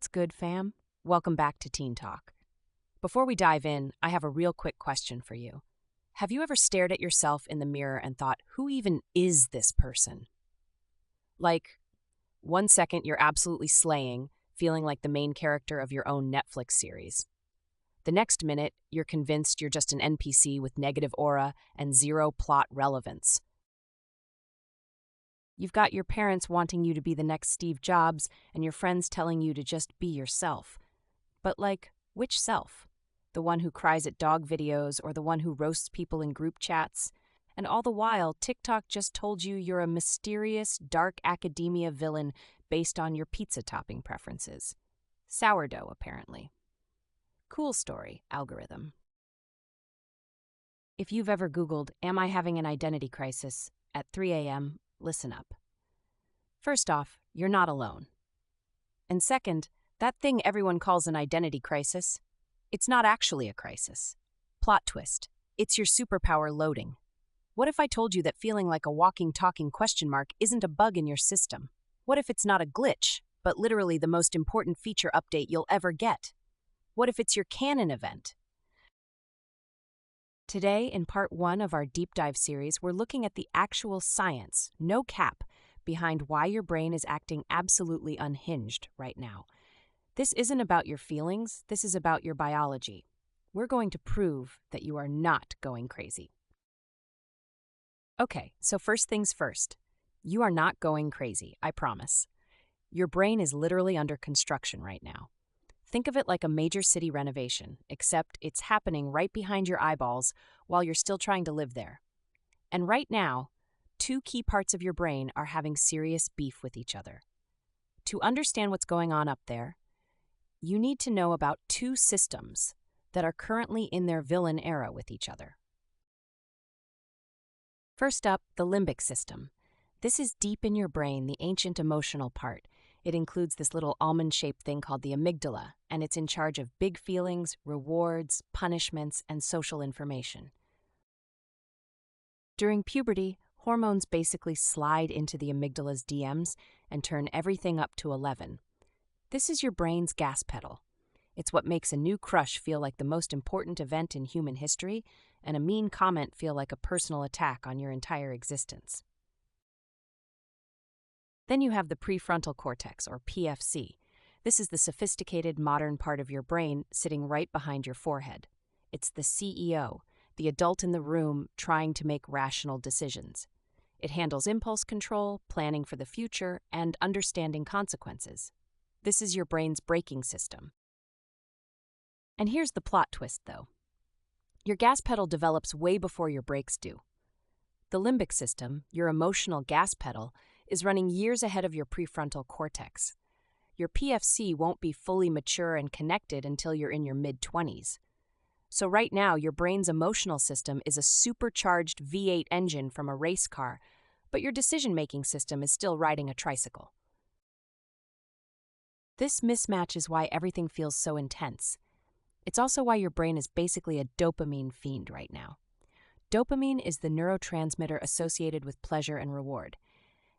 What's good, fam? Welcome back to Teen Talk. Before we dive in, I have a real quick question for you. Have you ever stared at yourself in the mirror and thought, who even is this person? Like, one second you're absolutely slaying, feeling like the main character of your own Netflix series. The next minute, you're convinced you're just an NPC with negative aura and zero plot relevance. You've got your parents wanting you to be the next Steve Jobs and your friends telling you to just be yourself. But which self? The one who cries at dog videos or the one who roasts people in group chats? And all the while, TikTok just told you you're a mysterious, dark academia villain based on your pizza topping preferences. Sourdough, apparently. Cool story, algorithm. If you've ever Googled, "Am I having an identity crisis?" at 3 a.m., listen up. First off, you're not alone. And second, that thing everyone calls an identity crisis, it's not actually a crisis. Plot twist. It's your superpower loading. What if I told you that feeling like a walking, talking question mark isn't a bug in your system? What if it's not a glitch, but literally the most important feature update you'll ever get? What if it's your canon event? Today, in part 1 of our deep dive series, we're looking at the actual science, no cap, behind why your brain is acting absolutely unhinged right now. This isn't about your feelings, this is about your biology. We're going to prove that you are not going crazy. Okay, so first things first. You are not going crazy, I promise. Your brain is literally under construction right now. Think of it like a major city renovation, except it's happening right behind your eyeballs while you're still trying to live there. And right now, two key parts of your brain are having serious beef with each other. To understand what's going on up there, you need to know about two systems that are currently in their villain era with each other. First up, the limbic system. This is deep in your brain, the ancient emotional part. It includes this little almond-shaped thing called the amygdala, and it's in charge of big feelings, rewards, punishments, and social information. During puberty, hormones basically slide into the amygdala's DMs and turn everything up to 11. This is your brain's gas pedal. It's what makes a new crush feel like the most important event in human history, and a mean comment feel like a personal attack on your entire existence. Then you have the prefrontal cortex, or PFC. This is the sophisticated modern part of your brain sitting right behind your forehead. It's the CEO, the adult in the room trying to make rational decisions. It handles impulse control, planning for the future, and understanding consequences. This is your brain's braking system. And here's the plot twist, though. Your gas pedal develops way before your brakes do. The limbic system, your emotional gas pedal, is running years ahead of your prefrontal cortex. Your PFC won't be fully mature and connected until you're in your mid-20s. So right now, your brain's emotional system is a supercharged V8 engine from a race car, but your decision-making system is still riding a tricycle. This mismatch is why everything feels so intense. It's also why your brain is basically a dopamine fiend right now. Dopamine is the neurotransmitter associated with pleasure and reward.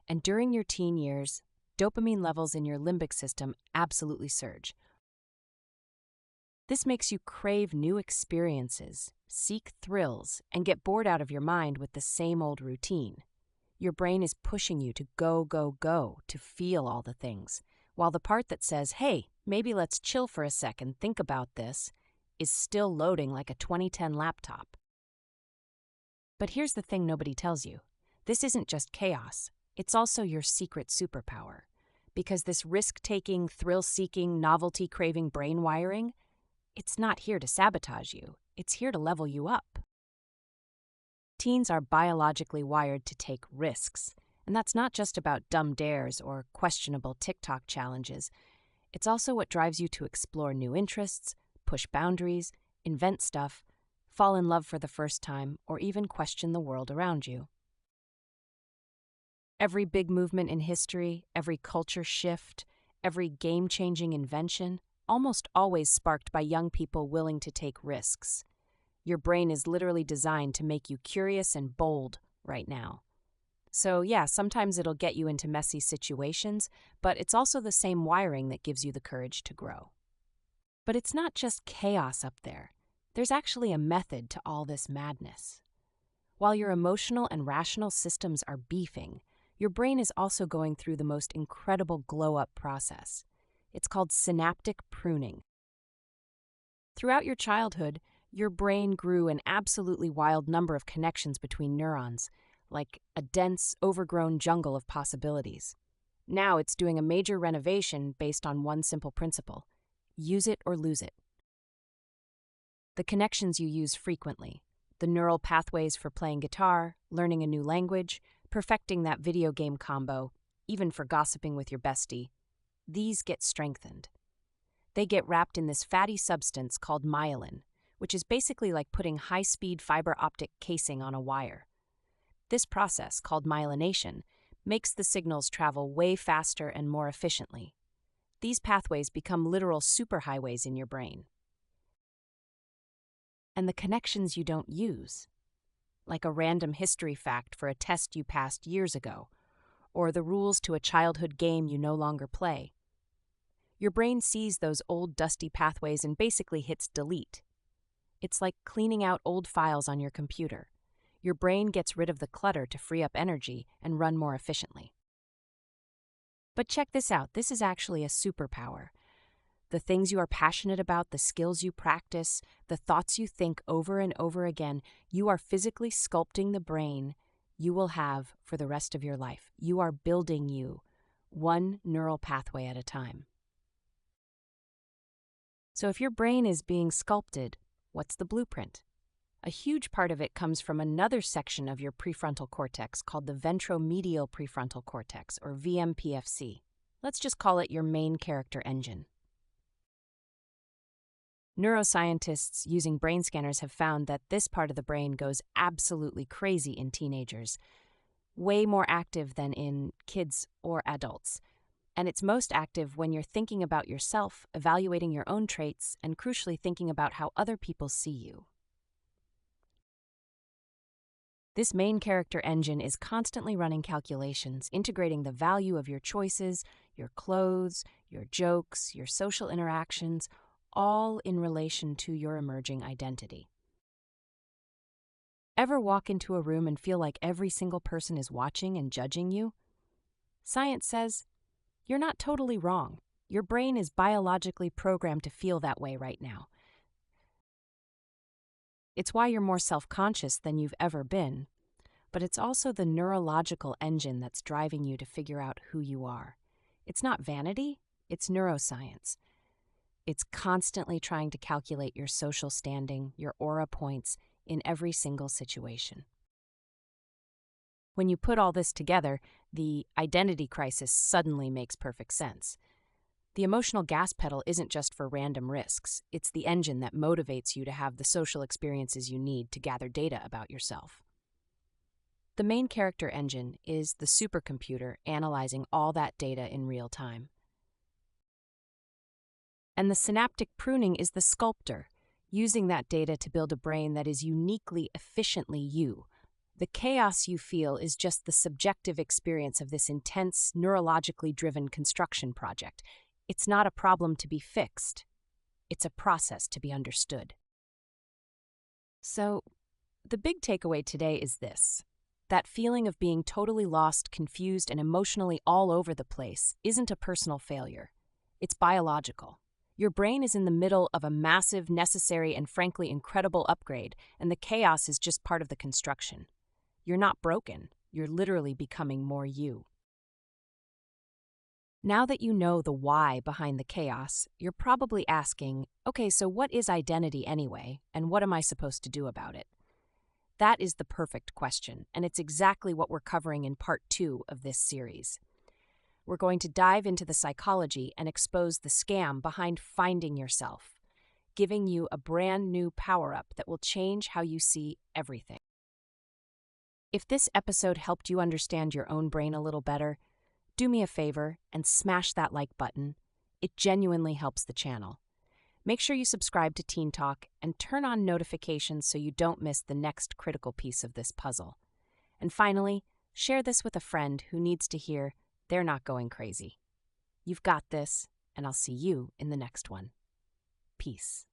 And during your teen years, dopamine levels in your limbic system absolutely surge. This makes you crave new experiences, seek thrills, and get bored out of your mind with the same old routine. Your brain is pushing you to go, go, go, to feel all the things, while the part that says, hey, maybe let's chill for a sec and think about this, is still loading like a 2010 laptop. But here's the thing nobody tells you. This isn't just chaos. It's also your secret superpower, because this risk-taking, thrill-seeking, novelty-craving brain wiring, it's not here to sabotage you, it's here to level you up. Teens are biologically wired to take risks, and that's not just about dumb dares or questionable TikTok challenges. It's also what drives you to explore new interests, push boundaries, invent stuff, fall in love for the first time, or even question the world around you. Every big movement in history, every culture shift, every game-changing invention, almost always sparked by young people willing to take risks. Your brain is literally designed to make you curious and bold right now. So, yeah, sometimes it'll get you into messy situations, but it's also the same wiring that gives you the courage to grow. But it's not just chaos up there. There's actually a method to all this madness. While your emotional and rational systems are beefing, your brain is also going through the most incredible glow-up process. It's called synaptic pruning. Throughout your childhood, your brain grew an absolutely wild number of connections between neurons, like a dense, overgrown jungle of possibilities. Now it's doing a major renovation based on one simple principle: use it or lose it. The connections you use frequently, the neural pathways for playing guitar, learning a new language, perfecting that video game combo, even for gossiping with your bestie, these get strengthened. They get wrapped in this fatty substance called myelin, which is basically like putting high-speed fiber optic casing on a wire. This process, called myelination, makes the signals travel way faster and more efficiently. These pathways become literal superhighways in your brain. And the connections you don't use, like a random history fact for a test you passed years ago, or the rules to a childhood game you no longer play. Your brain sees those old dusty pathways and basically hits delete. It's like cleaning out old files on your computer. Your brain gets rid of the clutter to free up energy and run more efficiently. But check this out, this is actually a superpower. The things you are passionate about, the skills you practice, the thoughts you think over and over again, you are physically sculpting the brain you will have for the rest of your life. You are building you, one neural pathway at a time. So if your brain is being sculpted, what's the blueprint? A huge part of it comes from another section of your prefrontal cortex called the ventromedial prefrontal cortex, or VMPFC. Let's just call it your main character engine. Neuroscientists using brain scanners have found that this part of the brain goes absolutely crazy in teenagers, way more active than in kids or adults. And it's most active when you're thinking about yourself, evaluating your own traits, and crucially thinking about how other people see you. This main character engine is constantly running calculations, integrating the value of your choices, your clothes, your jokes, your social interactions, all in relation to your emerging identity. Ever walk into a room and feel like every single person is watching and judging you? Science says you're not totally wrong. Your brain is biologically programmed to feel that way right now. It's why you're more self-conscious than you've ever been, but it's also the neurological engine that's driving you to figure out who you are. It's not vanity, it's neuroscience. It's constantly trying to calculate your social standing, your aura points, in every single situation. When you put all this together, the identity crisis suddenly makes perfect sense. The emotional gas pedal isn't just for random risks. It's the engine that motivates you to have the social experiences you need to gather data about yourself. The main character engine is the supercomputer analyzing all that data in real time. And the synaptic pruning is the sculptor, using that data to build a brain that is uniquely, efficiently you. The chaos you feel is just the subjective experience of this intense, neurologically driven construction project. It's not a problem to be fixed. It's a process to be understood. So, the big takeaway today is this. That feeling of being totally lost, confused, and emotionally all over the place isn't a personal failure. It's biological. Your brain is in the middle of a massive, necessary, and frankly incredible upgrade, and the chaos is just part of the construction. You're not broken. You're literally becoming more you. Now that you know the why behind the chaos, you're probably asking, okay, so what is identity anyway, and what am I supposed to do about it? That is the perfect question, and it's exactly what we're covering in part 2 of this series. We're going to dive into the psychology and expose the scam behind finding yourself, giving you a brand new power-up that will change how you see everything. If this episode helped you understand your own brain a little better, do me a favor and smash that like button. It genuinely helps the channel. Make sure you subscribe to Teen Talk and turn on notifications so you don't miss the next critical piece of this puzzle. And finally, Share this with a friend who needs to hear they're not going crazy. You've got this, and I'll see you in the next one. Peace.